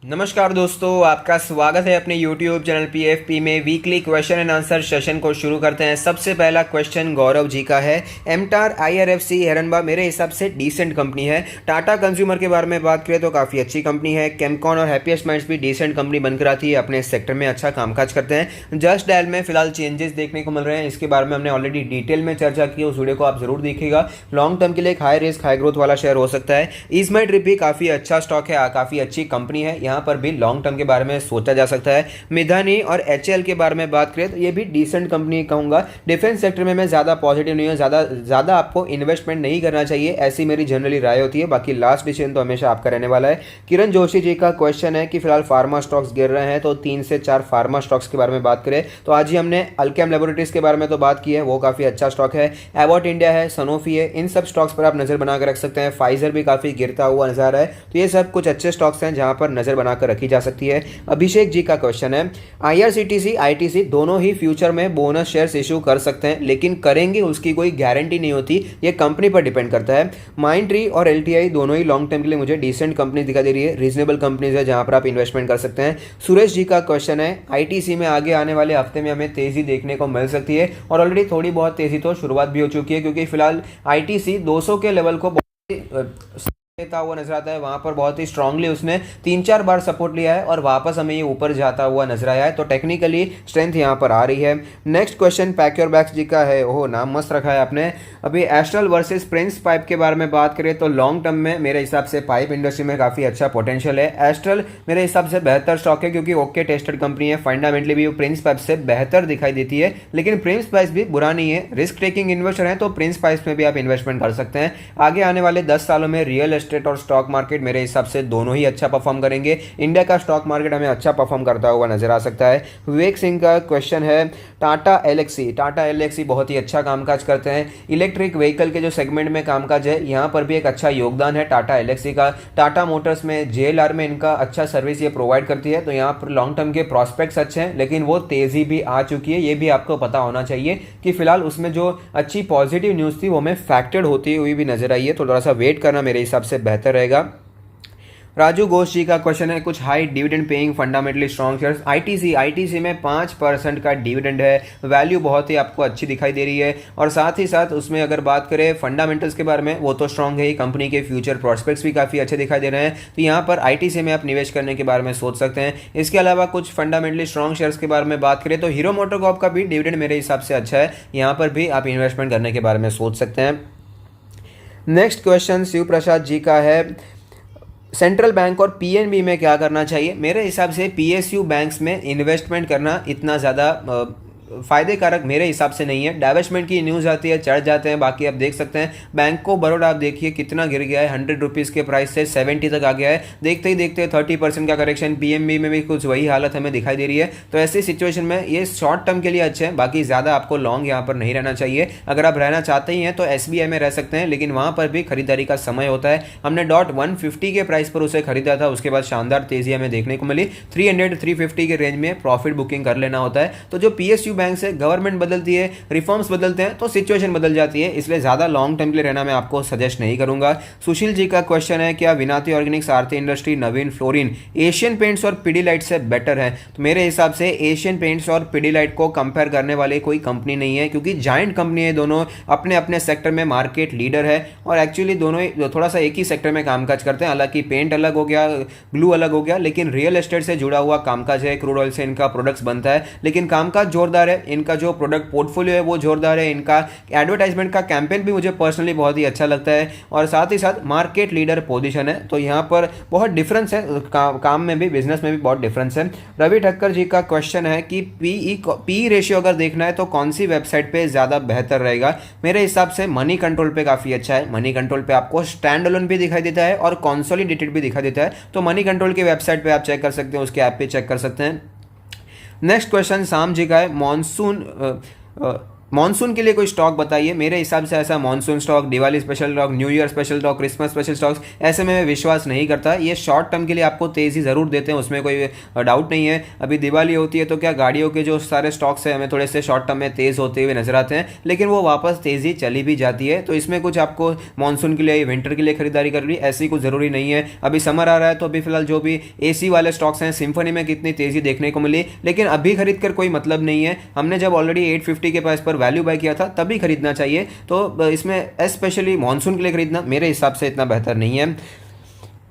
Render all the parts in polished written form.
नमस्कार दोस्तों, आपका स्वागत है अपने YouTube चैनल PFP में। Weekly question and answer session को शुरू करते हैं। सबसे पहला क्वेश्चन गौरव जी का है। एमटार IRFC हेरनबा मेरे हिसाब से डिसेंट कंपनी है। टाटा कंज्यूमर के बारे में बात करें तो काफ़ी अच्छी कंपनी है। केमकॉन और हैप्पीएस्ट माइंड्स भी डिसेंट कंपनी बनकर आती है, अपने सेक्टर में अच्छा कामकाज करते हैं। जस्ट डायल में फिलहाल चेंजेस देखने को मिल रहे हैं, इसके बारे में हमने ऑलरेडी डिटेल में चर्चा की, उस वीडियो को आप जरूर देखिएगा। लॉन्ग टर्म के लिए एक हाई रिस्क हाई ग्रोथ वाला शेयर हो सकता है। ईस्मार्ट ट्रिप भी काफ़ी अच्छा स्टॉक है, काफ़ी अच्छी कंपनी है, यहाँ पर भी लॉन्ग टर्म के बारे में सोचा जा सकता है। मिधानी और HAL के बारे में बात करें तो ये भी डिसेंट कंपनी कहूंगा। डिफेंस सेक्टर में मैं ज़्यादा पॉजिटिव नहीं हूँ, ज़्यादा आपको इन्वेस्टमेंट नहीं करना चाहिए, ऐसी मेरी जनरली राय होती है। बाकी लास्ट डिसीजन तो हमेशा आपका रहने वाला है। किरण जोशी जी का क्वेश्चन है कि फिलहाल फार्मा स्टॉक्स गिर रहे हैं, तो 3 से 4 फार्मा स्टॉक्स के बारे में बात करें तो आज ही हमने अल्केम लेबोरेटरीज के बारे में तो बात की है, वो काफ़ी अच्छा स्टॉक है। एबॉट इंडिया है, सनोफी है, इन सब स्टॉक्स पर आप नज़र बनाकर रख सकते हैं। फाइजर भी काफ़ी गिरता हुआ नजर आ रहा है, तो ये सब कुछ अच्छे स्टॉक्स हैं जहां पर नज़र बनाकर रखी जा सकती है। अभिषेक जी का क्वेश्चन है, IRCTC ITC दोनों ही फ्यूचर में बोनस शेयर्स इशू कर सकते हैं, लेकिन करेंगे उसकी कोई गारंटी नहीं होती, ये कंपनी पर डिपेंड करता है। माइंडट्री और LTI दोनों ही लॉन्ग टर्म के लिए मुझे डिसेंट कंपनी दिखाई दे रही है, रीजनेबल कंपनीज है जहां पर आप इन्वेस्टमेंट कर सकते हैं। सुरेश जी का क्वेश्चन है, ITC में आगे आने वाले हफ्ते में हमें तेजी देखने को मिल सकती है, और ऑलरेडी थोड़ी बहुत तेजी तो शुरुआत भी हो चुकी है, क्योंकि फिलहाल ITC 200 के लेवल को लेता हुआ नजर आता है। वहां पर बहुत ही स्ट्रांगली उसने 3-4 बार सपोर्ट लिया है और वापस हमें ये ऊपर जाता हुआ नजर आया है, तो टेक्निकली स्ट्रेंथ यहां पर आ रही है। नेक्स्ट क्वेश्चन पैक्योर बैक्स जी का है। ओह, नाम मस्त रखा है आपने। अभी एस्ट्रल वर्सेस प्रिंस पाइप के बारे में बात करें तो लॉन्ग टर्म में मेरे हिसाब से पाइप इंडस्ट्री में काफी अच्छा पोटेंशियल है। एस्ट्रल मेरे हिसाब से बेहतर स्टॉक है, क्योंकि ओके टेस्टेड कंपनी है, फंडामेंटली भी वो प्रिंस पाइप से बेहतर दिखाई देती है, लेकिन प्रिंस पाइप भी बुरा नहीं है। रिस्क टेकिंग इन्वेस्टर है तो प्रिंस पाइप में भी आप इन्वेस्टमेंट कर सकते हैं। आगे आने वाले 10 सालों में रियल एस्टेट और स्टॉक मार्केट मेरे हिसाब से दोनों ही अच्छा परफॉर्म करेंगे। इंडिया का स्टॉक मार्केट हमें अच्छा परफॉर्म करता हुआ नजर आ सकता है। विवेक सिंह का क्वेश्चन है, टाटा एलएक्सी बहुत ही अच्छा कामकाज करते हैं। इलेक्ट्रिक व्हीकल के जो सेगमेंट में कामकाज है, यहां पर भी एक अच्छा योगदान है टाटा एलएक्सी का। टाटा मोटर्स में JLR में इनका अच्छा सर्विस ये प्रोवाइड करती है, तो यहाँ पर लॉन्ग टर्म के प्रॉस्पेक्ट्स अच्छे हैं, लेकिन वो तेजी भी आ चुकी है, ये भी आपको पता होना चाहिए कि फिलहाल उसमें जो अच्छी पॉजिटिव न्यूज थी वो हमें फैक्टर्ड होती हुई भी नजर आई है, तो थोड़ा सा वेट करना मेरे हिसाब से बेहतर रहेगा। राजू घोष जी का क्वेश्चन है, कुछ high dividend paying fundamentally strong shares. ITC में 5% का डिविडेंड है, वैल्यू बहुत ही आपको अच्छी दिखाई दे रही है, और साथ ही साथ उसमें अगर बात करें फंडामेंटल्स के बारे में, वो तो स्ट्रॉन्ग है ही, कंपनी के फ्यूचर प्रॉस्पेक्ट्स भी काफ़ी अच्छे दिखाई दे रहे हैं, तो यहाँ पर ITC में आप निवेश करने के बारे में सोच सकते हैं। इसके अलावा कुछ फंडामेंटली स्ट्रॉन्ग शेयर्स के बारे में बात करें तो हीरो मोटोकॉर्प का भी डिविडेंड मेरे हिसाब से अच्छा है, यहाँ पर भी आप इन्वेस्टमेंट करने के बारे में सोच सकते हैं। नेक्स्ट क्वेश्चन शिव प्रसाद जी का है, सेंट्रल बैंक और PNB में क्या करना चाहिए। मेरे हिसाब से PSU बैंक्स में इन्वेस्टमेंट करना इतना ज़्यादा फायदे कारक मेरे हिसाब से नहीं है। डाइवेस्टमेंट की न्यूज़ आती है, चढ़ जाते हैं, बाकी आप देख सकते हैं बैंक ऑफ बड़ौदा, आप देखिए कितना गिर गया है, 100 रुपीज़ के प्राइस से 70 तक आ गया है, देखते ही देखते 30% का करेक्शन। PNB में भी कुछ वही हालत हमें दिखाई दे रही है, तो ऐसी सिचुएशन में ये शॉर्ट टर्म के लिए अच्छे हैं, बाकी ज़्यादा आपको लॉन्ग यहाँ पर नहीं रहना चाहिए। अगर आप रहना चाहते ही हैं तो SBI में रह सकते हैं, लेकिन वहाँ पर भी खरीदारी का समय होता है। हमने $150 के प्राइस पर उसे खरीदा था, उसके बाद शानदार तेजी हमें देखने को मिली। 300-350 के रेंज में प्रॉफिट बुकिंग कर लेना होता है। तो जो PSU बैंक से गवर्नमेंट बदलती है, रिफॉर्म्स बदलते हैं, तो सिचुएशन बदल जाती है, इसलिए ज्यादा लॉन्ग टर्म के लिए रहना मैं आपको सजेस्ट नहीं करूंगा। सुशील जी का क्वेश्चन है, क्या विनाती ऑर्गेनिक्स, आरती इंडस्ट्री, नवीन फ्लोरिन, एशियन पेंट्स और पिडीलाइट से बेटर है। तो मेरे हिसाब से एशियन पेंट्स और पिडीलाइट को कंपेयर करने वाली कोई कंपनी नहीं है, क्योंकि जाइंट कंपनी है, दोनों अपने अपने सेक्टर में मार्केट लीडर है, और एक्चुअली दोनों थोड़ा सा एक ही सेक्टर में कामकाज करते हैं। हालांकि पेंट अलग हो गया, ग्लू अलग हो गया, लेकिन रियल एस्टेट से जुड़ा हुआ कामकाज है, क्रूड ऑयल से इनका प्रोडक्ट्स बनता है, लेकिन कामकाज जोरदार है। इनका जो प्रोडक्ट पोर्टफोलियो है वो जोरदार है, इनका एडवर्टाइजमेंट का कैंपेन भी मुझे पर्सनली बहुत ही अच्छा लगता है, और साथ ही साथ मार्केट लीडर पोजीशन है, तो यहाँ पर बहुत डिफरेंस है, काम में भी, बिजनेस में भी बहुत डिफरेंस है। रवि ठक्कर जी का क्वेश्चन है कि पी रेशियो अगर देखना है तो कौन सी वेबसाइट पे ज़्यादा बेहतर रहेगा। मेरे हिसाब से मनी कंट्रोल पे काफ़ी अच्छा है। मनी कंट्रोल पे आपको स्टैंड अलोन भी दिखाई देता है और कंसोलिडेटेड भी दिखाई देता है, तो मनी कंट्रोल की वेबसाइट पे आप चेक कर सकते हैं, उसके ऐप पे चेक कर सकते हैं। नेक्स्ट क्वेश्चन शाम जी का है, मॉनसून के लिए कोई स्टॉक बताइए। मेरे हिसाब से ऐसा monsoon stock, Diwali special stock, new year special stock, Christmas special stocks, ऐसे में मैं विश्वास नहीं करता। ये शॉर्ट टर्म के लिए आपको तेज़ी ज़रूर देते हैं, उसमें कोई डाउट नहीं है। अभी दिवाली होती है तो क्या गाड़ियों के जो सारे स्टॉक्स हैं हमें थोड़े से शॉर्ट टर्म में तेज़ होते हुए नजर आते हैं, लेकिन वो वापस तेज़ी चली भी जाती है। तो इसमें कुछ आपको मानसून के लिए, विंटर के लिए खरीदारी कर रही ऐसी कुछ ज़रूरी नहीं है। अभी समर आ रहा है तो अभी फिलहाल जो भी एसी वाले स्टॉक्स हैं, सिम्फनी में कितनी तेज़ी देखने को मिली, लेकिन अभी खरीद कर कोई मतलब नहीं है। हमने जब ऑलरेडी 850 के प्राइस पर वैल्यू बाय किया था तभी खरीदना चाहिए। तो इसमें स्पेशली मॉनसून के लिए खरीदना मेरे हिसाब से इतना बेहतर नहीं है।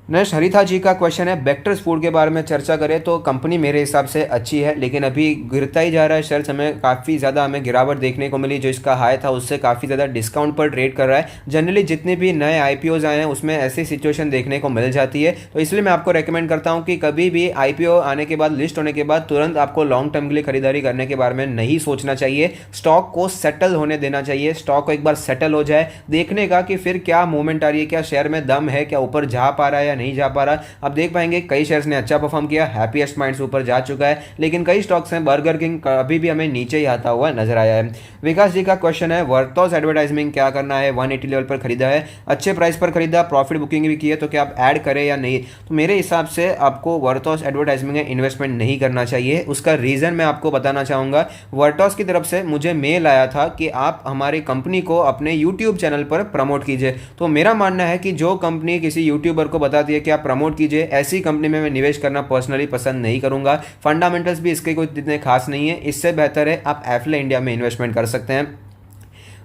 नेक्स्ट हरिथा जी का क्वेश्चन है, बेक्टर्स फूड के बारे में चर्चा करें तो कंपनी मेरे हिसाब से अच्छी है, लेकिन अभी गिरता ही जा रहा है शेयर। हमें काफ़ी ज़्यादा हमें गिरावट देखने को मिली, जो इसका हाई था उससे काफ़ी ज़्यादा डिस्काउंट पर ट्रेड कर रहा है। जनरली जितने भी नए आईपीओज आए हैं उसमें ऐसी सिचुएशन देखने को मिल जाती है। तो इसलिए मैं आपको रेकमेंड करता हूँ कि कभी भी आईपीओ आने के बाद, लिस्ट होने के बाद तुरंत आपको लॉन्ग टर्म के लिए खरीदारी करने के बारे में नहीं सोचना चाहिए। स्टॉक को सेटल होने देना चाहिए। स्टॉक को एक बार सेटल हो जाए, देखने का कि फिर क्या मूवमेंट आ रही है, क्या शेयर में दम है, क्या ऊपर जा पा रहा है या नहीं जा पा रहा। अब देख पाएंगे कई शेयर्स ने अच्छा परफॉर्म किया, हैप्पीएस्ट माइंड्स ऊपर जा चुका है, लेकिन कई स्टॉक्स हैं, बर्गर किंग अभी भी हमें नीचे ही आता हुआ नजर आया है। विकास जी का क्वेश्चन है, वर्तोस एडवर्टाइजमेंट क्या करना है, 180 लेवल पर खरीदा है, अच्छे प्राइस पर खरीदा, प्रॉफिट बुकिंग भी की है, तो क्या आप ऐड करें या नहीं। तो मेरे हिसाब से आपको वर्तोस एडवर्टाइजमेंट में इन्वेस्टमेंट नहीं करना चाहिए। उसका रीजन मैं आपको बताना चाहूंगा। वर्तोस की तरफ से मुझे मेल आया था कि आप हमारी कंपनी को अपने यूट्यूब चैनल पर प्रमोट कीजिए। तो मेरा मानना है कि जो कंपनी किसी यूट्यूबर को बताती है कि आप प्रमोट कीजिए, ऐसी कंपनी में मैं निवेश करना पर्सनली पसंद नहीं करूंगा। फंडामेंटल्स भी इसके कोई इतने खास नहीं है। इससे बेहतर है आप एफले इंडिया में इन्वेस्टमेंट कर सकते हैं।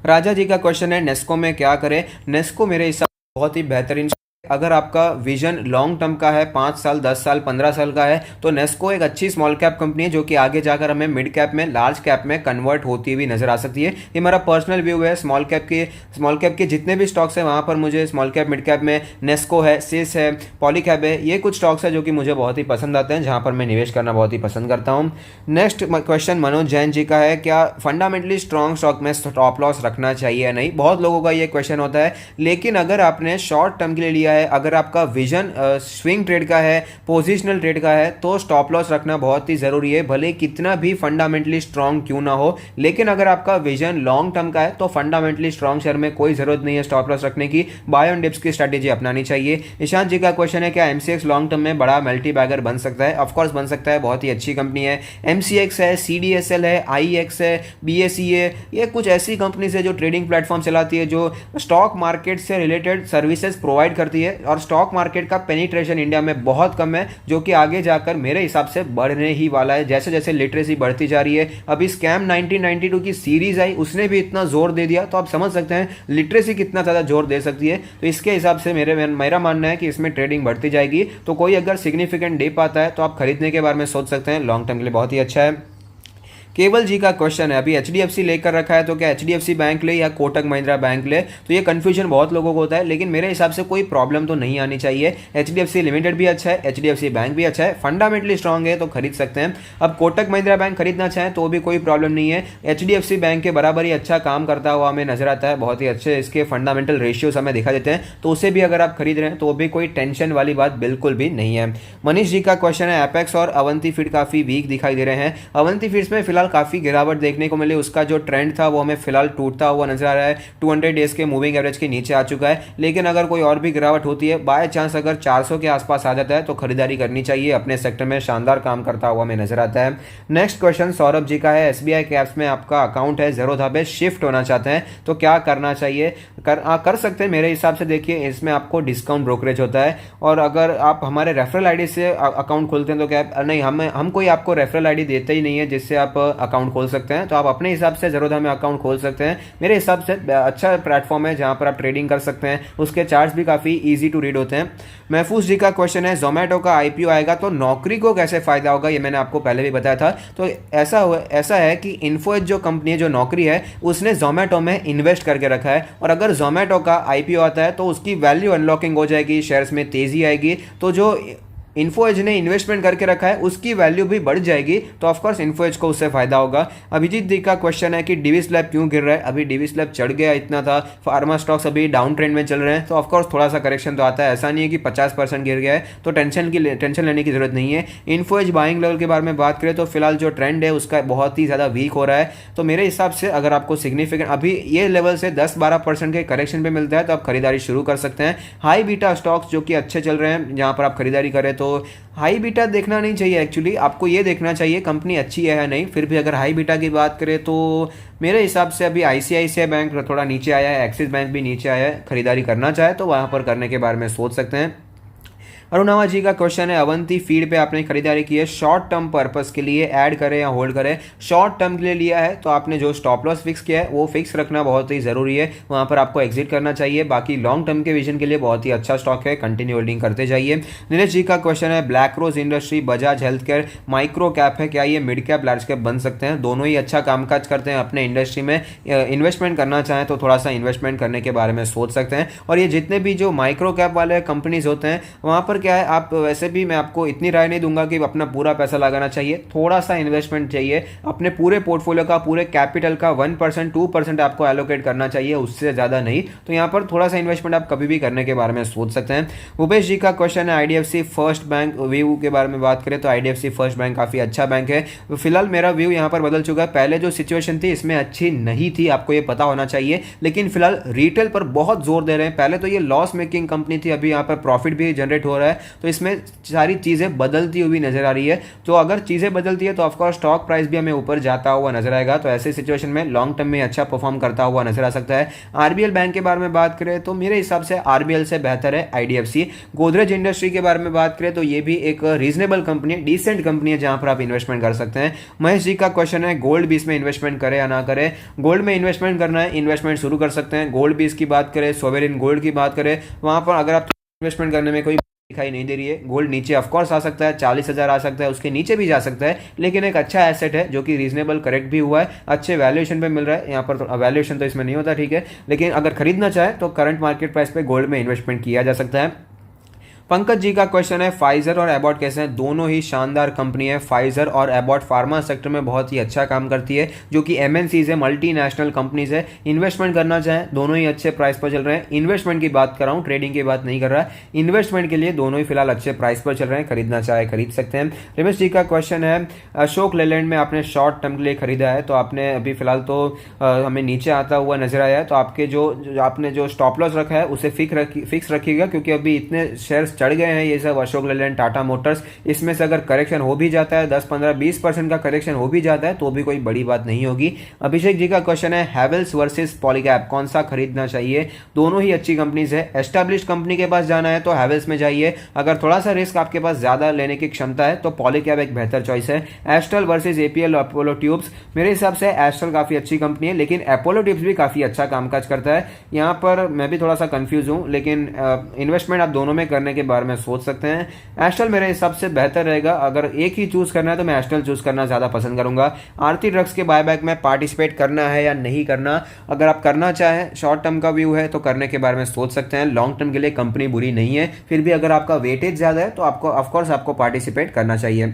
राजा जी का क्वेश्चन है, नेस्को में क्या करें। नेस्को मेरे हिसाब से बहुत ही बेहतरीन, अगर आपका विजन लॉन्ग टर्म का है, 5 साल, 10 साल, 15 साल का है, तो नेस्को एक अच्छी स्मॉल कैप कंपनी है जो कि आगे जाकर हमें मिड कैप में, लार्ज कैप में कन्वर्ट होती हुई नजर आ सकती है। ये मेरा पर्सनल व्यू है। स्मॉल कैप के जितने भी स्टॉक्स हैं वहां पर मुझे स्मॉल कैप, मिड कैप में नेस्को है, सिस है, पॉलीकैब है, ये कुछ स्टॉक्स है जो कि मुझे बहुत ही पसंद आते हैं, जहां पर मैं निवेश करना बहुत ही पसंद करता हूँ। नेक्स्ट क्वेश्चन मनोज जैन जी का है, क्या फंडामेंटली स्ट्रॉन्ग स्टॉक में स्टॉप लॉस रखना चाहिए या नहीं। बहुत लोगों का ये क्वेश्चन होता है, लेकिन अगर आपने शॉर्ट टर्म के लिए लिया है, अगर आपका विजन स्विंग ट्रेड का है, पोजिशनल ट्रेड का है, तो स्टॉप लॉस रखना बहुत ही जरूरी है, भले कितना भी फंडामेंटली स्ट्रांग क्यों ना हो। लेकिन अगर आपका विजन लॉन्ग टर्म का है तो फंडामेंटली स्ट्रांग शेयर में कोई जरूरत नहीं है स्टॉप लॉस रखने की, बाय ऑन डिप्स की स्ट्रेटेजी अपनानी चाहिए। ईशांत जी का क्वेश्चन है, क्या एमसीएक्स लॉन्ग टर्म में बड़ा मल्टी बैगर बन सकता है। ऑफकोर्स बन सकता है, बहुत ही अच्छी कंपनी है। एमसीएक्स है, सीडीएसएल है, आईएक्स है, बीएसई है, ये कुछ ऐसी कंपनीज है जो ट्रेडिंग प्लेटफॉर्म चलाती है, जो स्टॉक मार्केट से रिलेटेड सर्विसेज प्रोवाइड करती है। और स्टॉक मार्केट का पेनिट्रेशन इंडिया में बहुत कम है, जो कि आगे जाकर मेरे हिसाब से बढ़ने ही वाला है, जैसे जैसे लिटरेसी बढ़ती जा रही है। अभी स्कैम 1992 की सीरीज आई, उसने भी इतना जोर दे दिया, तो आप समझ सकते हैं लिटरेसी कितना ज़्यादा जोर दे सकती है। तो इसके हिसाब से मेरा मानना है कि इसमें ट्रेडिंग बढ़ती जाएगी। तो कोई अगर सिग्निफिकेंट डिप आता है तो आप खरीदने के बारे में सोच सकते हैं, लॉन्ग टर्म के लिए बहुत ही अच्छा है। केवल जी का क्वेश्चन है, अभी एचडीएफसी लेकर रखा है तो क्या एचडीएफसी बैंक ले या कोटक महिंद्रा बैंक ले। तो ये कंफ्यूजन बहुत लोगों को होता है, लेकिन मेरे हिसाब से कोई प्रॉब्लम तो नहीं आनी चाहिए। एचडीएफसी लिमिटेड भी अच्छा है, एचडीएफसी बैंक भी अच्छा है, फंडामेंटली स्ट्रांग है तो खरीद सकते हैं। अब कोटक महिंद्रा बैंक खरीदना चाहें तो भी कोई प्रॉब्लम नहीं है। एचडीएफसी बैंक के बराबर ही अच्छा काम करता हुआ हमें नजर आता है, बहुत ही अच्छे इसके फंडामेंटल रेशियोज हमें दिखा देते हैं, तो उसे भी अगर आप खरीद रहे हैं तो भी कोई टेंशन वाली बात बिल्कुल भी नहीं है। मनीष जी का क्वेश्चन है, एपेक्स और अवंती फीड काफी वीक दिखाई दे रहे हैं। अवंती फीड्स में फिलहाल काफी गिरावट देखने को मिली, उसका जो ट्रेंड था वो हमें फिलहाल टूटता हुआ नजर आ रहा है, 200 डेज के मूविंग एवरेज के नीचे आ चुका है। लेकिन अगर कोई और भी गिरावट होती है, बाय चांस अगर 400 के आसपास आ जाता है तो खरीदारी करनी चाहिए, अपने सेक्टर में शानदार काम करता हुआ हमें नजर आता है। नेक्स्ट क्वेश्चन सौरभ जी का है, एसबीआई कैप्स में आपका अकाउंट है, ज़ीरोधा पे शिफ्ट होना चाहते हैं तो क्या करना चाहिए। कर सकते हैं मेरे हिसाब से। देखिए, इसमें आपको डिस्काउंट ब्रोकरेज होता है, और अगर आप हमारे रेफरल आईडी से अकाउंट खोलते हैं तो क्या नहीं, हम कोई आपको रेफरल आईडी देते ही नहीं है जिससे आप अकाउंट खोल सकते हैं, तो आप अपने हिसाब से ज़रूरत में अकाउंट खोल सकते हैं। मेरे हिसाब से अच्छा प्लेटफॉर्म है जहां पर आप ट्रेडिंग कर सकते हैं, उसके चार्ट्स भी काफ़ी इजी टू रीड होते हैं। महफूज जी का क्वेश्चन है, जोमेटो का आईपीओ आएगा तो नौकरी को कैसे फायदा होगा। ये मैंने आपको पहले भी बताया था। तो ऐसा है कि इन्फोएज जो कंपनी है, जो नौकरी है, उसने जोमेटो में इन्वेस्ट करके रखा है, और अगर जोमेटो का आईपीओ आता है तो उसकी वैल्यू अनलॉकिंग हो जाएगी, शेयर्स में तेजी आएगी। तो जो इन्फो एज ने इन्वेस्टमेंट करके रखा है उसकी वैल्यू भी बढ़ जाएगी, तो ऑफकोर्स इन्फो एज को उससे फायदा होगा। अभिजीत दी का क्वेश्चन है कि डिविस लैब क्यों गिर रहा है। अभी डिविस लैब चढ़ गया इतना था, फार्मा स्टॉक्स अभी डाउन ट्रेंड में चल रहे हैं, तो ऑफकोर्स थोड़ा सा करेक्शन तो आता है। ऐसा नहीं है कि 50% गिर गया है, तो टेंशन लेने की जरूरत नहीं है। इन्फो एज बाइंग लेवल के बारे में बात करें तो फिलहाल जो ट्रेंड है उसका बहुत ही ज़्यादा वीक हो रहा है, तो मेरे हिसाब से अगर आपको सिग्निफिकेंट अभी ये लेवल से 10-12% के करेक्शन पे मिलता है तो आप खरीदारी शुरू कर सकते हैं। हाई बीटा स्टॉक्स जो कि अच्छे चल रहे हैं जहां पर आप खरीदारी करें, तो हाई बीटा देखना नहीं चाहिए। एक्चुअली आपको ये देखना चाहिए कंपनी अच्छी है या नहीं। फिर भी अगर हाई बीटा की बात करें तो मेरे हिसाब से अभी आईसीआईसीआई बैंक थोड़ा नीचे आया है, एक्सिस बैंक भी नीचे आया है। खरीदारी करना चाहे तो वहां पर करने के बारे में सोच सकते हैं। अरुणावा जी का क्वेश्चन है अवंती फीड पे आपने खरीदारी की है, शॉर्ट टर्म पर्पस के लिए ऐड करें या होल्ड करें। शॉर्ट टर्म के लिए लिया है तो आपने जो स्टॉप लॉस फिक्स किया है वो फिक्स रखना बहुत ही ज़रूरी है, वहाँ पर आपको एग्जिट करना चाहिए। बाकी लॉन्ग टर्म के विजन के लिए बहुत ही अच्छा स्टॉक है, कंटिन्यू होल्डिंग करते जाइए। नीरज जी का क्वेश्चन है Black Rose Industry, Bajaj Health Care micro cap है, क्या ये मिड कैप लार्ज कैप बन सकते हैं। दोनों ही अच्छा कामकाज करते हैं, अपने इंडस्ट्री में इन्वेस्टमेंट करना चाहें तो थोड़ा सा इन्वेस्टमेंट करने के बारे में सोच सकते हैं। और ये जितने भी जो माइक्रो कैप वाले कंपनीज होते हैं वहाँ पर क्या है, आप वैसे भी मैं आपको इतनी राय नहीं दूंगा कि अपना पूरा पैसा लगाना चाहिए, थोड़ा सा इन्वेस्टमेंट चाहिए। अपने पूरे पोर्टफोलियो का, पूरे कैपिटल का 1% 2% आपको एलोकेट करना चाहिए, उससे ज़्यादा नहीं। तो यहाँ पर थोड़ा सा इन्वेस्टमेंट आप कभी भी करने के बारे में सोच सकते हैं। भूपेश जी का क्वेश्चन है आईडीएफसी फर्स्ट बैंक व्यू के बारे में बात करें तो आईडीएफसी फर्स्ट बैंक काफ़ी अच्छा बैंक है। फिलहाल मेरा व्यू यहाँ पर बदल चुका है, पहले जो सिचुएशन थी इसमें अच्छी नहीं थी, आपको ये पता होना चाहिए। लेकिन फिलहाल रिटेल पर बहुत जोर दे रहे हैं। पहले तो ये लॉस मेकिंग कंपनी थी, अभी यहाँ पर प्रॉफिट भी जनरेट हो रहा है, तो इसमें सारी चीज़ें बदलती हुई नजर आ रही है। तो अगर चीज़ें बदलती है तो ऑफकोर्स स्टॉक प्राइस भी हमें ऊपर जाता हुआ नजर आएगा, तो ऐसे सिचुएशन में लॉन्ग टर्म में अच्छा परफॉर्म करता हुआ नजर आ सकता है। आरबीएल बैंक के बारे में बात करें तो मेरे हिसाब से आरबीएल से बेहतर है आईडीएफसी। गोदरेज इंडस्ट्री के बारे में बात करें तो ये भी एक रीजनेबल कंपनी है, डिसेंट कंपनी है जहां पर आप इन्वेस्टमेंट कर सकते हैं। महेश जी का क्वेश्चन है गोल्ड बीस में इन्वेस्टमेंट करें या ना करें। गोल्ड में इन्वेस्टमेंट करना है, इन्वेस्टमेंट शुरू कर सकते हैं। गोल्ड बीस की बात करें, सोवेरिन गोल्ड की बात करें, वहां पर अगर आप इन्वेस्टमेंट करने में कोई दिखाई नहीं दे रही है। गोल्ड नीचे ऑफकोर्स आ सकता है, 40,000 आ सकता है, उसके नीचे भी जा सकता है, लेकिन एक अच्छा एसेट है जो कि रीजनेबल करेक्ट भी हुआ है, अच्छे वैल्यूएशन पे मिल रहा है। यहाँ पर तो वैल्यूएशन तो इसमें नहीं होता, ठीक है, लेकिन अगर खरीदना चाहे तो करंट मार्केट प्राइस पे गोल्ड में इन्वेस्टमेंट किया जा सकता है। पंकज जी का क्वेश्चन है फाइजर और एबॉट कैसे हैं। दोनों ही शानदार कंपनी है। फाइजर और एबॉट फार्मा सेक्टर में बहुत ही अच्छा काम करती है, जो कि एमएनसीज है, मल्टीनेशनल कंपनीज है। इन्वेस्टमेंट करना चाहें दोनों ही अच्छे प्राइस पर चल रहे हैं। इन्वेस्टमेंट की बात कर रहा हूँ, ट्रेडिंग की बात नहीं कर रहा। इन्वेस्टमेंट के लिए दोनों ही फिलहाल अच्छे प्राइस पर चल रहे हैं, खरीदना चाहे खरीद सकते हैं। रमेश जी का क्वेश्चन है अशोक लेलैंड में आपने शॉर्ट टर्म के लिए खरीदा है, तो आपने अभी फिलहाल तो हमें नीचे आता हुआ नजर आया है, तो आपके जो आपने जो स्टॉप लॉस रखा है उसे फिक्स रखिएगा, क्योंकि अभी इतने शेयर्स चढ़ गए हैं ये सब, अशोक लेलैंड, टाटा मोटर्स, इसमें से अगर करेक्शन हो भी जाता है 10-15-20% का करेक्शन हो भी जाता है तो भी कोई बड़ी बात नहीं होगी। अभिषेक जी का क्वेश्चन है हैवेल्स वर्सेस पॉलीकैब कौन सा खरीदना चाहिए। दोनों ही अच्छी कंपनीज है। एस्टैब्लिश्ड कंपनी के पास जाना है तो हैवेल्स में जाइए, अगर थोड़ा सा रिस्क आपके पास ज्यादा लेने की क्षमता है तो पॉलीकैब एक बेहतर चॉइस है। Astral versus APL Apollo tubes, मेरे हिसाब से एस्ट्रल काफी अच्छी कंपनी है, लेकिन अपोलो ट्यूब्स भी काफी अच्छा कामकाज करता है। यहाँ पर मैं भी थोड़ा सा कंफ्यूज हूँ, लेकिन इन्वेस्टमेंट आप दोनों में करने के बारे में सोच सकते हैं। एस्ट्रल मेरे हिसाब से बेहतर रहेगा। अगर एक ही चूज करना है तो मैं एस्ट्रल चूज करना ज्यादा पसंद करूंगा। आरती ड्रग्स के बायबैक में पार्टिसिपेट करना है या नहीं करना, अगर आप करना चाहें, शॉर्ट टर्म का व्यू है तो करने के बारे में सोच सकते हैं। लॉन्ग टर्म के लिए कंपनी बुरी नहीं है, फिर भी अगर आपका वेटेज ज्यादा है तो आपको ऑफकोर्स आपको पार्टिसिपेट करना चाहिए।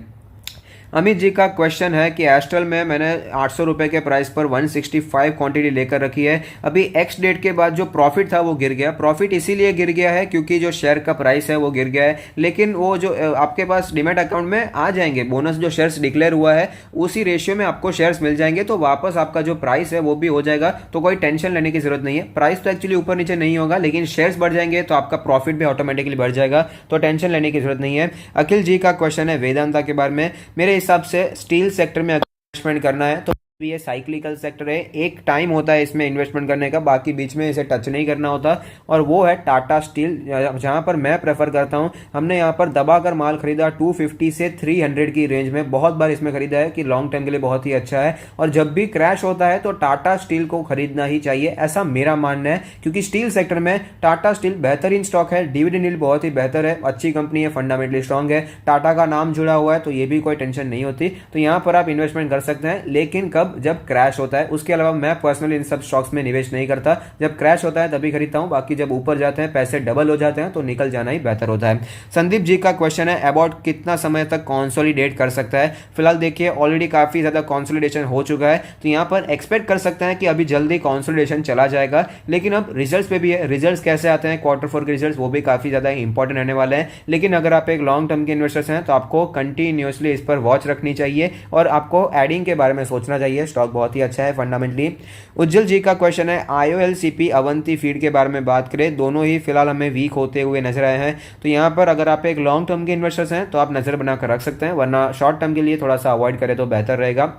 अमित जी का क्वेश्चन है कि एस्ट्रल में मैंने 800 रुपए के प्राइस पर 165 क्वांटिटी लेकर रखी है, अभी एक्स डेट के बाद जो प्रॉफिट था वो गिर गया। प्रॉफिट इसीलिए गिर गया है क्योंकि जो शेयर का प्राइस है वो गिर गया है, लेकिन वो जो आपके पास डीमैट अकाउंट में आ जाएंगे, बोनस जो शेयर्स डिक्लेयर हुआ है उसी रेशियो में आपको शेयर्स मिल जाएंगे, तो वापस आपका जो प्राइस है वो भी हो जाएगा, तो कोई टेंशन लेने की जरूरत नहीं है। प्राइस तो एक्चुअली ऊपर नीचे नहीं होगा, लेकिन शेयर्स बढ़ जाएंगे तो आपका प्रॉफिट भी ऑटोमेटिकली बढ़ जाएगा, तो टेंशन लेने की जरूरत नहीं है। अखिल जी का क्वेश्चन है वेदांता के बारे में, मेरे हिसाब से स्टील सेक्टर में इन्वेस्टमेंट करना है तो ये साइक्लिकल सेक्टर है, एक टाइम होता है इसमें इन्वेस्टमेंट करने का, बाकी बीच में इसे टच नहीं करना होता, और वो है टाटा स्टील, जहां पर मैं प्रेफर करता हूं। हमने यहां पर दबाकर माल खरीदा 250 से 300 की रेंज में, बहुत बार इसमें खरीदा है कि लॉन्ग टर्म के लिए बहुत ही अच्छा है, और जब भी क्रैश होता है तो टाटा स्टील को खरीदना ही चाहिए, ऐसा मेरा मानना है, क्योंकि स्टील सेक्टर में टाटा स्टील बेहतरीन स्टॉक है, डिविडेंड यील्ड बहुत ही बेहतर है, अच्छी कंपनी है, फंडामेंटली स्ट्रांग है, टाटा का नाम जुड़ा हुआ है, तो ये भी कोई टेंशन नहीं होती, तो यहां पर आप इन्वेस्टमेंट कर सकते हैं। लेकिन कब तब जब क्रैश होता है। उसके अलावा मैं पर्सनली इन सब स्टॉक्स में निवेश नहीं करता, जब क्रैश होता है तभी खरीदता हूं, बाकी जब ऊपर जाते हैं पैसे डबल हो जाते हैं तो निकल जाना ही बेहतर होता है। संदीप जी का क्वेश्चन है अबाउट कितना समय तक कंसोलिडेट कर सकता है। फिलहाल देखिए ऑलरेडी काफी ज्यादा कंसोलिडेशन हो चुका है, तो यहां पर एक्सपेक्ट कर सकते हैं कि अभी जल्दी कंसोलिडेशन चला जाएगा, लेकिन अब रिजल्ट्स पे भी है, रिजल्ट्स कैसे आते हैं क्वार्टर 4 के रिजल्ट्स वो भी काफी ज्यादा इंपॉर्टेंट रहने वाले हैं। लेकिन अगर आप एक लॉन्ग टर्म के इन्वेस्टर्स हैं तो आपको कंटिन्यूसली इस पर वॉच रखनी चाहिए और आपको एडिंग के बारे में सोचना चाहिए। स्टॉक बहुत ही अच्छा है फंडामेंटली। उज्जवल जी का क्वेश्चन है IOLCP अवंती फीड के बारे में बात करें, दोनों ही फिलहाल हमें वीक होते हुए नजर आए हैं, तो यहाँ पर अगर आप एक लॉन्ग टर्म के इन्वेस्टर्स हैं तो आप नजर बनाकर रख सकते हैं, वरना शॉर्ट टर्म के लिए थोड़ा सा अवॉइड करें तो बेहतर रहेगा।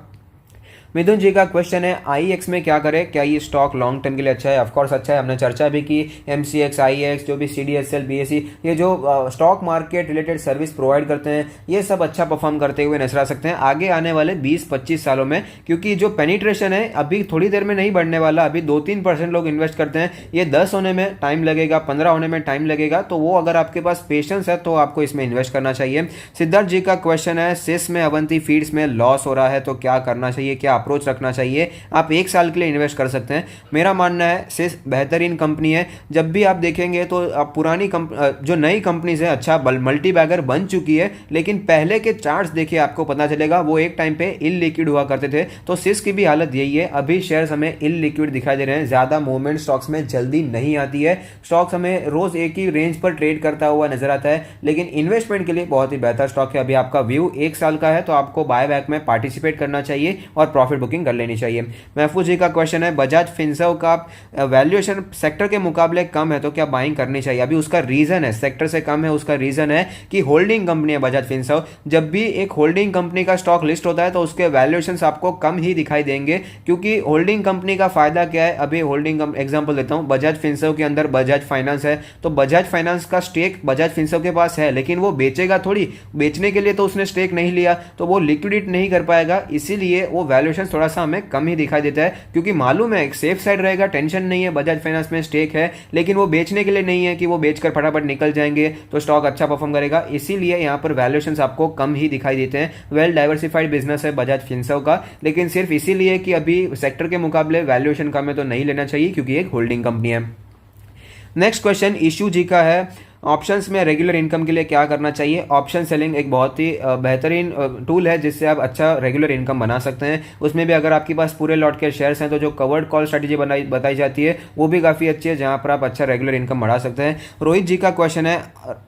मिथुन जी का क्वेश्चन है IEX में क्या करें, क्या ये स्टॉक लॉन्ग टर्म के लिए अच्छा है। ऑफकोर्स अच्छा है, हमने चर्चा भी की। MCX IEX जो भी CDSL BSE ये जो stock market related service provide करते हैं ये सब अच्छा परफॉर्म करते हुए नजर आ सकते हैं आगे आने वाले 20-25 सालों में, क्योंकि जो पेनिट्रेशन है अभी थोड़ी देर में नहीं बढ़ने वाला। अभी 2-3% लोग इन्वेस्ट करते हैं, ये 10 होने में टाइम लगेगा, 15 होने में टाइम लगेगा, तो वो अगर आपके पास पेशेंस है तो आपको इसमें इन्वेस्ट करना चाहिए। सिद्धार्थ जी का क्वेश्चन है सिस में अवंती फीड्स में लॉस हो रहा है तो क्या करना चाहिए, क्या अप्रोच रखना चाहिए। आप 1 साल के लिए इन्वेस्ट कर सकते हैं। मेरा मानना है सिस बेहतरीन कंपनी है। जब भी आप देखेंगे तो आप पुरानी जो नई कंपनीज है अच्छा मल्टी बैगर बन चुकी है, लेकिन पहले के चार्ट्स देखिए आपको पता चलेगा वो एक टाइम पे इललिक्विड हुआ करते थे। तो सिस की भी हालत यही है, अभी शेयर्स हमें इललिक्विड दिखाई दे रहे हैं, ज्यादा मूवमेंट स्टॉक्स में जल्दी नहीं आती है। स्टॉक्स हमें रोज एक ही रेंज पर ट्रेड करता हुआ नजर आता है, लेकिन इन्वेस्टमेंट के लिए बहुत ही बेहतर स्टॉक है। अभी आपका व्यू 1 साल का है तो आपको बायबैक में पार्टिसिपेट करना चाहिए और प्रॉफिट बुकिंग कर लेनी चाहिए। महफूज जी का क्वेश्चन है बजाज फिनसर्व का वैल्यूएशन सेक्टर के मुकाबले कम है तो क्या बाइंग करनी चाहिए। अभी उसका रीजन है, सेक्टर से कम है, उसका रीजन है कि होल्डिंग कंपनी है बजाज फिनसर्व। जब भी एक होल्डिंग कंपनी का स्टॉक लिस्ट होता है तो उसके वैल्यूएशंस आपको कम ही दिखाई देंगे, क्योंकि होल्डिंग कंपनी का फायदा क्या है। अभी होल्डिंग एग्जांपल देता हूं, बजाज फिनसर्व के अंदर बजाज फाइनेंस है, तो बजाज फाइनेंस का स्टेक बजाज फिनसर्व के पास है, लेकिन वो बेचेगा थोड़ी, बेचने के लिए तो उसने स्टेक नहीं लिया, तो वो लिक्विडेट नहीं कर पाएगा, इसीलिए वो वैल्यूएशन थोड़ा सा हमें कम ही दिखाई देता है, क्योंकि मालूम है एक सेफ साइड रहेगा, टेंशन नहीं है, बजाज फाइनेंस में स्टेक है, लेकिन वो बेचने के लिए नहीं है कि वो बेचकर फटाफट निकल जाएंगे तो स्टॉक अच्छा परफॉर्म करेगा, इसीलिए यहां पर वैल्यूएशंस आपको कम ही दिखाई देते हैं। वेल डाइवर्सिफाइड बिजनेस है बजाज फिनसर्व का, लेकिन सिर्फ इसीलिए कि अभी सेक्टर के मुकाबले वैल्यूएशन कम है तो नहीं लेना चाहिए, क्योंकि एक होल्डिंग कंपनी है। नेक्स्ट क्वेश्चन इशू जी का है ऑप्शंस में रेगुलर इनकम के लिए क्या करना चाहिए। ऑप्शन सेलिंग एक बहुत ही बेहतरीन टूल है जिससे आप अच्छा रेगुलर इनकम बना सकते हैं। उसमें भी अगर आपके पास पूरे लॉट के शेयर्स हैं तो जो कवर्ड कॉल स्ट्रेटेजी बताई जाती है वो भी काफ़ी अच्छी है, जहां पर आप अच्छा रेगुलर इनकम बढ़ा सकते हैं। रोहित जी का क्वेश्चन है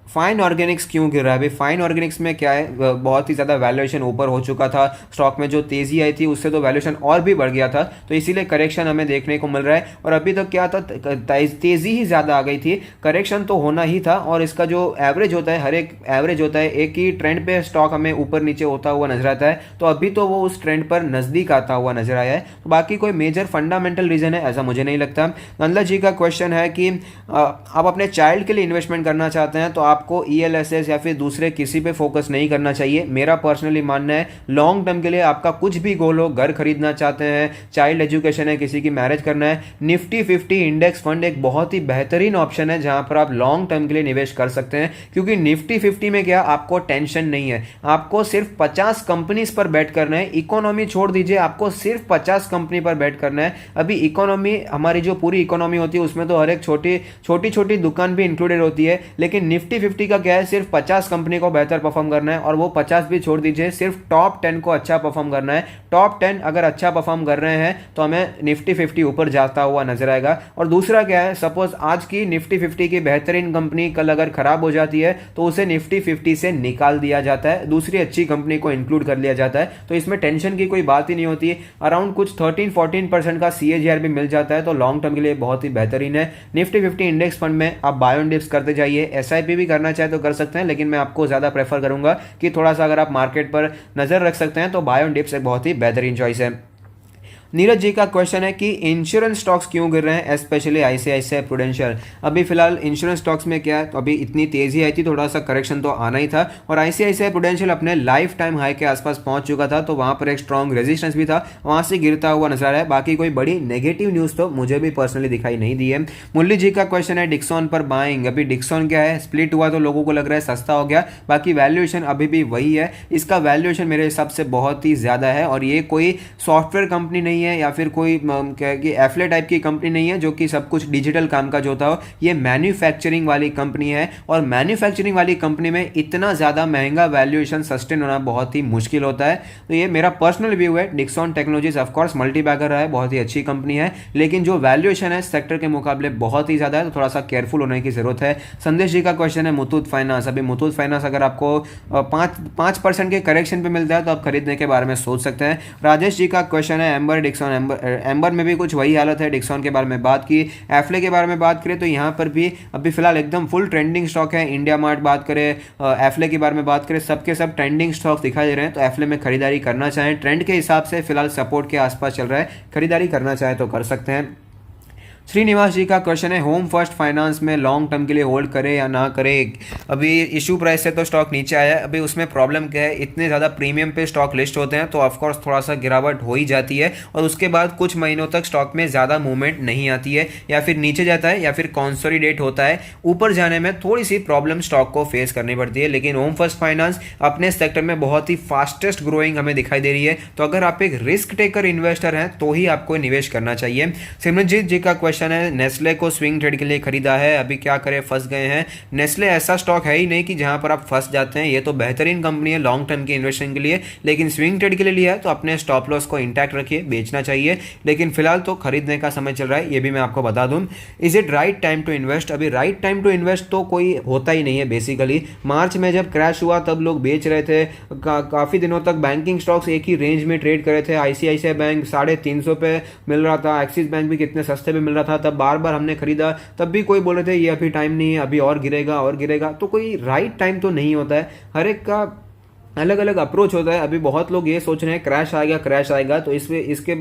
फाइन ऑर्गेनिक्स क्यों गिर रहा है। अभी फाइन ऑर्गेनिक्स में क्या है, बहुत ही ज़्यादा वैल्यूएशन ऊपर हो चुका था, स्टॉक में जो तेज़ी आई थी उससे तो वैल्यूएशन और भी बढ़ गया था, तो इसीलिए करेक्शन हमें देखने को मिल रहा है। और अभी तो क्या था, तेज़ी ही ज़्यादा आ गई थी, करेक्शन तो होना ही था, और इसका जो एवरेज होता है, हर एक एवरेज होता है, एक ही ट्रेंड पे स्टॉक हमें ऊपर नीचे होता हुआ नजर आता है, तो अभी तो वो उस ट्रेंड पर नजदीक आता हुआ नजर आया है। तो बाकी कोई मेजर फंडामेंटल रीजन है ऐसा मुझे नहीं लगता। नंदा जी का क्वेश्चन है कि आप अपने चाइल्ड के लिए इन्वेस्टमेंट करना चाहते हैं तो आपको ELSS या फिर दूसरे किसी पे फोकस नहीं करना चाहिए। मेरा पर्सनली मानना है लॉन्ग टर्म के लिए आपका कुछ भी गोल हो, घर खरीदना चाहते हैं, चाइल्ड एजुकेशन है, किसी की मैरिज करना है, निफ्टी 50 इंडेक्स फंड एक बहुत ही बेहतरीन ऑप्शन है जहां पर आप लॉन्ग टर्म के लिए निवेश कर सकते हैं। क्योंकि निफ्टी 50 में क्या, आपको टेंशन नहीं है, आपको सिर्फ 50 कंपनीज पर बैट करना है। इकोनॉमी छोड़ दीजिए, आपको सिर्फ 50 कंपनी पर बैट करना है। अभी इकोनॉमी, हमारी जो पूरी इकोनॉमी होती है उसमें तो हर एक छोटी दुकान भी इंक्लूडेड होती है, लेकिन निफ्टी 50 का क्या है, सिर्फ 50 कंपनी को बेहतर परफॉर्म करना है, और वो 50 भी छोड़ दीजिए, सिर्फ टॉप 10 को अच्छा परफॉर्म करना है। टॉप 10 अगर अच्छा परफॉर्म कर रहे हैं तो हमें निफ्टी 50 ऊपर जाता हुआ नजर आएगा। और दूसरा क्या है, सपोज आज की निफ्टी 50 की बेहतरीन कंपनी कल अगर खराब हो जाती है तो उसे निफ्टी 50 से निकाल दिया जाता है, दूसरी अच्छी कंपनी को इंक्लूड कर लिया जाता है, तो इसमें टेंशन की कोई बात ही नहीं होती। अराउंड कुछ 13-14% का CAGR भी मिल जाता है, तो लॉन्ग टर्म के लिए बहुत ही बेहतरीन है। निफ्टी 50 इंडेक्स फंड में आप बाय ऑन डिप्स करते जाइए, SIP भी करना चाहे तो कर सकते हैं, लेकिन मैं आपको ज्यादा प्रेफर करूंगा कि थोड़ा सा अगर आप मार्केट पर नजर रख सकते हैं तो बाय ऑन डिप्स एक बहुत ही बेहतरीन चॉइस है। नीरज जी का क्वेश्चन है कि इंश्योरेंस स्टॉक्स क्यों गिर रहे हैं, स्पेशली आईसीआईसीआई प्रूडेंशियल। अभी फिलहाल इंश्योरेंस स्टॉक्स में क्या है, तो अभी इतनी तेजी आई थी, थोड़ा सा करेक्शन तो आना ही था, और आईसीआईसीआई प्रूडेंशियल अपने लाइफ टाइम हाई के आसपास पहुंच चुका था, तो वहां पर एक स्ट्रॉन्ग रेजिस्टेंस भी था, वहां से गिरता हुआ नजर आ रहा है। बाकी कोई बड़ी नेगेटिव न्यूज तो मुझे भी पर्सनली दिखाई नहीं दी है। मुरली जी का क्वेश्चन है डिक्सॉन पर बाइंग। अभी डिक्सॉन क्या है, स्प्लिट हुआ तो लोगों को लग रहा है सस्ता हो गया, बाकी वैल्यूएशन अभी भी वही है। इसका वैल्यूएशन मेरे हिसाब से बहुत ही ज्यादा है, और ये कोई सॉफ्टवेयर कंपनी नहीं है या फिर कोई क्या कि एफले टाइप की कंपनी नहीं है जो कि सब कुछ डिजिटल काम काज होता हो। ये मैन्युफैक्चरिंग वाली कंपनी है, और मैन्युफैक्चरिंग वाली कंपनी में इतना ज्यादा महंगा वैल्यूएशन सस्टेन होना बहुत ही मुश्किल होता है। तो ये मेरा पर्सनल व्यू है। Dixon Technologies of course multibagger है, बहुत ही अच्छी कंपनी है, लेकिन जो वैल्यूएशन है सेक्टर के मुकाबले बहुत ही ज्यादा है, तो थोड़ा सा केयरफुल होने की जरूरत है। संदेश जी का क्वेश्चन है मुथूट फाइनेंस। अभी मुथूट फाइनेंस अगर आपको 5% के करेक्शन पे मिलता है तो आप खरीदने के बारे में सोच सकते हैं। राजेश जी का क्वेश्चन है एम्बर डिक्सॉन। एम्बर में भी कुछ वही हालत है, डिक्सॉन के बारे में बात की। एफले के बारे में बात करें तो यहाँ पर भी अभी फिलहाल एकदम फुल ट्रेंडिंग स्टॉक है। इंडिया मार्ट बात करें, एफले के बारे में बात करें, सबके सब ट्रेंडिंग स्टॉक दिखाई दे रहे हैं, तो एफले में खरीदारी करना चाहें, ट्रेंड के हिसाब से फिलहाल सपोर्ट के आसपास चल रहा है, खरीदारी करना चाहे तो कर सकते हैं। श्रीनिवास जी का क्वेश्चन है होम फर्स्ट फाइनेंस में लॉन्ग टर्म के लिए होल्ड करे या ना करे। अभी इशू प्राइस से तो स्टॉक नीचे आया है, अभी उसमें प्रॉब्लम क्या है, इतने ज़्यादा प्रीमियम पे स्टॉक लिस्ट होते हैं तो ऑफकोर्स थोड़ा सा गिरावट हो ही जाती है, और उसके बाद कुछ महीनों तक स्टॉक में ज़्यादा मूवमेंट नहीं आती है, या फिर नीचे जाता है या फिर कॉन्सोलिडेट होता है। ऊपर जाने में थोड़ी सी प्रॉब्लम स्टॉक को फेस करनी पड़ती है, लेकिन होम फर्स्ट फाइनेंस अपने सेक्टर में बहुत ही फास्टेस्ट ग्रोइंग हमें दिखाई दे रही है, तो अगर आप एक रिस्क टेकर इन्वेस्टर हैं तो ही आपको निवेश करना चाहिए। सिमरनजीत जी का क्वेश्चन है नेस्ले को स्विंग ट्रेड के लिए खरीदा है, अभी क्या करें, फंस गए हैं। नेस्ले ऐसा स्टॉक है ही नहीं कि जहां पर आप फंस जाते हैं, ये तो बेहतरीन कंपनी है लॉन्ग टर्म के इन्वेस्टमेंट के लिए, लेकिन स्विंग ट्रेड के लिए लिया है तो अपने स्टॉप लॉस को इंटैक्ट रखिए, बेचना चाहिए, लेकिन फिलहाल तो खरीदने का समय चल रहा है, ये भी मैं आपको बता दूं। Is it right time to invest? अभी राइट टाइम टू इन्वेस्ट तो कोई होता ही नहीं है बेसिकली। मार्च में जब क्रैश हुआ तब लोग बेच रहे थे, काफी दिनों तक बैंकिंग स्टॉक्स एक ही रेंज में ट्रेड कर रहे थे। आईसीआईसीआई बैंक 350 पे मिल रहा था, एक्सिस बैंक भी कितने सस्ते पे मिल रहा था, तब बार बार हमने खरीदा, तब भी कोई बोल रहे थे ये अभी टाइम नहीं है, अभी और गिरेगा और गिरेगा। तो कोई राइट टाइम तो नहीं होता है, हर एक का अलग अलग अप्रोच होता है। अभी बहुत लोग ये सोच रहे हैं क्रैश आएगा तो इसके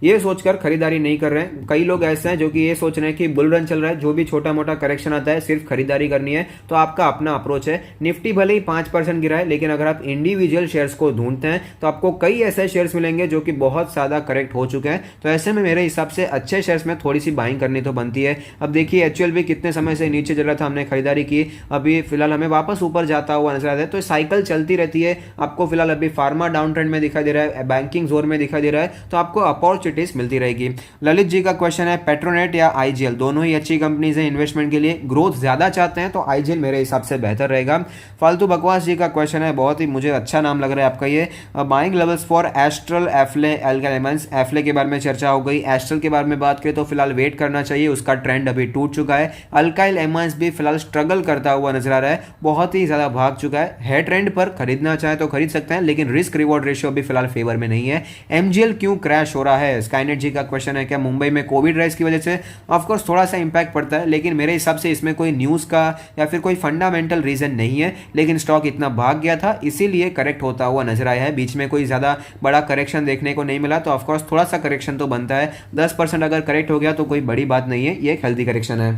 ये सोचकर खरीदारी नहीं कर रहे हैं। कई लोग ऐसे हैं जो कि ये सोच रहे हैं कि बुल रन चल रहा है, जो भी छोटा मोटा करेक्शन आता है सिर्फ खरीदारी करनी है, तो आपका अपना अप्रोच है। निफ्टी भले ही 5% गिरा है, लेकिन अगर आप इंडिविजुअल शेयर्स को ढूंढते हैं तो आपको कई ऐसे शेयर्स मिलेंगे जो कि बहुत ज्यादा करेक्ट हो चुके हैं, तो ऐसे में मेरे हिसाब से अच्छे शेयर्स में थोड़ी सी बाइंग करनी तो बनती है। अब देखिए एचयूएल भी कितने समय से नीचे चल रहा था, हमने खरीदारी की, अभी फिलहाल हमें वापस ऊपर जाता हुआ नजर आता है, तो साइकिल चलती रहती है। आपको फिलहाल अभी फार्मा डाउन ट्रेंड में दिखाई दे रहा है, बैंकिंग जोन में दिखाई दे रहा है, तो आपको अपॉर्चुनिटीज मिलती रहेगी। ललित जी का क्वेश्चन है पेट्रोनेट या आईजीएल, दोनों ही अच्छी कंपनीज हैं इन्वेस्टमेंट के लिए, ग्रोथ ज्यादा चाहते हैं तो आईजीएल मेरे हिसाब से बेहतर रहेगा। फालतू बकवास जी का क्वेश्चन है, बहुत ही मुझे अच्छा नाम लग रहा है आपका ये, बाइंग लेवल्स फॉर एस्ट्रल एफले एल्काइल। एफले के बारे में चर्चा हो गई, एस्ट्रल के बारे में बात करें तो फिलहाल वेट करना चाहिए, उसका ट्रेंड अभी टूट चुका है। अल्काइल एमाइंस भी फिलहाल स्ट्रगल करता हुआ नजर आ रहा है, बहुत ही ज्यादा भाग चुका है ट्रेंड पर, खरीदना चाहे तो खरीद सकते हैं, लेकिन रिस्क रिवॉर्ड रेशियो भी फिलहाल फेवर में नहीं है। एमजीएल क्यों क्रैश हो रहा है? स्काईनेट जी का क्वेश्चन है क्या मुंबई में कोविड राइज की वजह से? ऑफकोर्स थोड़ा सा इंपैक्ट पड़ता है, लेकिन मेरे हिसाब से इसमें कोई न्यूज का या फिर कोई फंडामेंटल रीजन नहीं है, लेकिन स्टॉक इतना भाग गया था इसीलिए करेक्ट होता हुआ नजर आया है। बीच में कोई ज्यादा बड़ा करेक्शन देखने को नहीं मिला, तो ऑफकोर्स थोड़ा सा करेक्शन तो बनता है। 10% अगर करेक्ट हो गया तो कोई बड़ी बात नहीं है, ये एक हेल्दी करेक्शन है।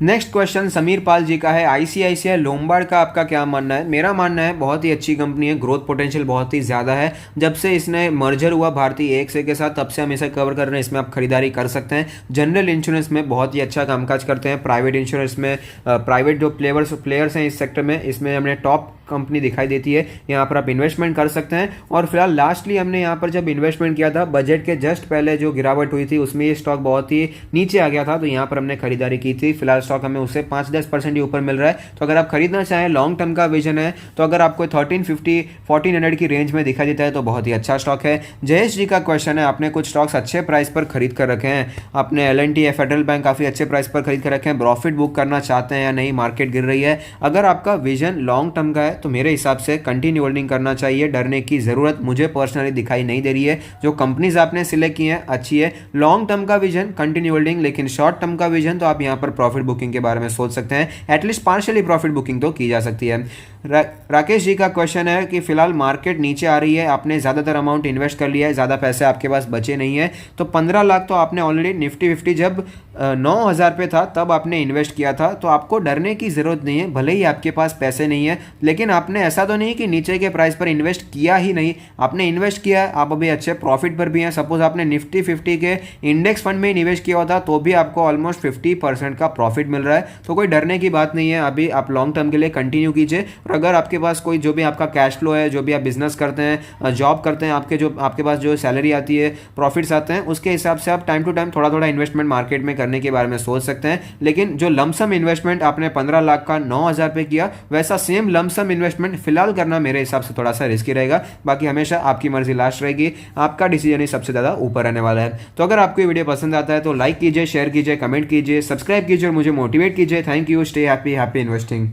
नेक्स्ट क्वेश्चन समीर पाल जी का है, आईसीआईसीआई लोम्बार्ड का आपका क्या मानना है? मेरा मानना है बहुत ही अच्छी कंपनी है, ग्रोथ पोटेंशियल बहुत ही ज्यादा है। जब से इसने मर्जर हुआ भारतीय एक्सए के साथ, तब से हम इसे कवर कर रहे हैं, इसमें आप खरीदारी कर सकते हैं। जनरल इंश्योरेंस में बहुत ही अच्छा कामकाज करते हैं, प्राइवेट इंश्योरेंस में प्राइवेट जो प्लेयर्स हैं इस सेक्टर में, इसमें हमने टॉप कंपनी दिखाई देती है, यहाँ पर आप इन्वेस्टमेंट कर सकते हैं। और फिलहाल लास्टली हमने यहाँ पर जब इन्वेस्टमेंट किया था बजट के जस्ट पहले जो गिरावट हुई थी उसमें ये स्टॉक बहुत ही नीचे आ गया था, तो यहाँ पर हमने खरीदारी की थी। फिलहाल स्टॉक हमें उससे 5-10% ही ऊपर मिल रहा है, तो अगर आप खरीदना चाहें, लॉन्ग टर्म का विजन है, तो अगर आपको 1350-1400 की रेंज में दिखाई देता है तो बहुत ही अच्छा स्टॉक है। जयेश जी का क्वेश्चन है, आपने कुछ स्टॉक्स अच्छे प्राइस पर खरीद कर रखे हैं, आपने एल&टी या फेडरल बैंक काफी अच्छे प्राइस पर खरीद कर रखे हैं, प्रॉफिट बुक करना चाहते हैं या नहीं, मार्केट गिर रही है। अगर आपका विजन लॉन्ग टर्म का है तो मेरे हिसाब से कंटिन्यू होल्डिंग करना चाहिए, डरने की जरूरत मुझे पर्सनली दिखाई नहीं दे रही है। जो कंपनीज आपने सिलेक्ट की हैं अच्छी है, लॉन्ग टर्म का विजन कंटिन्यू होल्डिंग, लेकिन शॉर्ट टर्म का विजन तो आप यहां पर प्रॉफिट बुकिंग के बारे में सोच सकते हैं, एटलीस्ट पार्शियली प्रॉफिट बुकिंग तो की जा सकती है। राकेश जी का क्वेश्चन है कि फिलहाल मार्केट नीचे आ रही है, आपने ज़्यादातर अमाउंट इन्वेस्ट कर लिया है, ज़्यादा पैसे आपके पास बचे नहीं है, तो 15 लाख तो आपने ऑलरेडी निफ्टी 50 जब 9,000 पे था तब आपने इन्वेस्ट किया था, तो आपको डरने की ज़रूरत नहीं है। भले ही आपके पास पैसे नहीं है, लेकिन आपने ऐसा तो नहीं कि नीचे के प्राइस पर इन्वेस्ट किया ही नहीं, आपने इन्वेस्ट किया, आप अभी अच्छे प्रॉफिट पर भी हैं। सपोज आपने निफ्टी 50 के इंडेक्स फंड में इन्वेस्ट किया होता तो भी आपको ऑलमोस्ट 50% का प्रॉफिट मिल रहा है, तो कोई डरने की बात नहीं है। अभी आप लॉन्ग टर्म के लिए कंटिन्यू कीजिए। और अगर आपके पास कोई जो भी आपका कैश फ्लो है, जो भी आप बिजनेस करते हैं, जॉब करते हैं, आपके पास जो सैलरी आती है, प्रॉफिट्स आते हैं, उसके हिसाब से आप टाइम टू टाइम थोड़ा थोड़ा इन्वेस्टमेंट मार्केट में करने के बारे में सोच सकते हैं। लेकिन जो लमसम इन्वेस्टमेंट आपने 15 लाख का 9,000 पे किया, वैसा सेम लमसम इन्वेस्टमेंट फिलहाल करना मेरे हिसाब से थोड़ा सा रिस्की रहेगा। बाकी हमेशा आपकी मर्जी लास्ट रहेगी, आपका डिसीजन ही सबसे ज़्यादा ऊपर रहने वाला है। तो अगर आपको ये वीडियो पसंद आता है तो लाइक कीजिए, शेयर कीजिए, कमेंट कीजिए, सब्सक्राइब कीजिए और मुझे मोटिवेट कीजिए। Thank you, stay happy, happy investing.